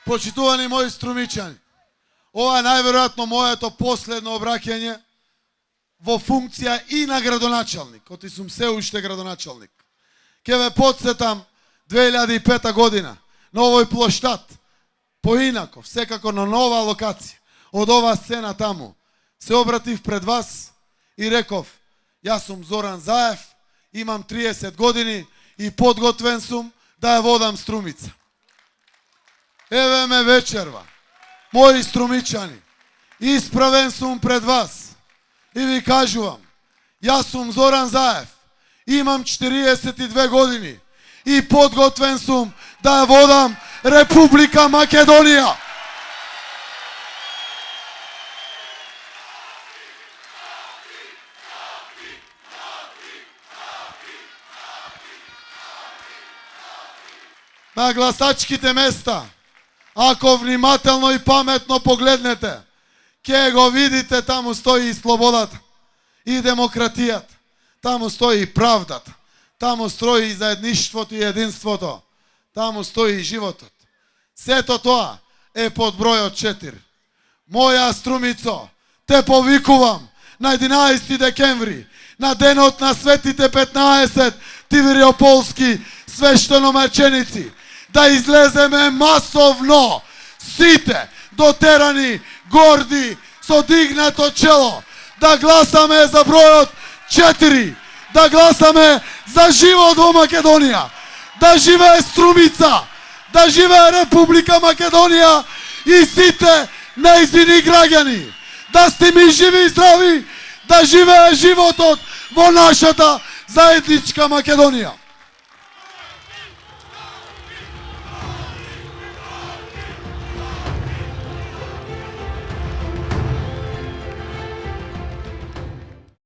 Почитувани мои струмичани, ова е најверојатно моето последно обраќање во функција и на градоначалник, оти сум се уште градоначалник. Ке ве подсетам 2005 година на овој плоштад, поинаков, секако на нова локација, од оваа сцена таму, се обратив пред вас и реков, јас сум Зоран Заев, имам 30 години и подготвен сум да ја водам Струмица. Еве ме вечерва, мои струмичани, исправен сум пред вас и ви кажувам, јас сум Зоран Заев, имам 42 години и подготвен сум да ја водам Република Македонија. На гласачките места, ако внимателно и паметно погледнете, ќе го видите, таму стои и слободата, и демократијата, таму стои и правдата, таму стои и заедништвото и единството, таму стои и животот. Сето тоа е под бројот 4. Моја Струмицо, те повикувам на 11 декември, на денот на светите 15 Тивириополски свештеномаченици, да излеземе масовно, сите, дотерани, горди, со дигнато чело, да гласаме за бројот 4, да гласаме за живот во Македонија, да живее Струмица, да живее Република Македонија и сите нејзини граѓани, да сте ми живи и здрави, да живее животот во нашата заедничка Македонија.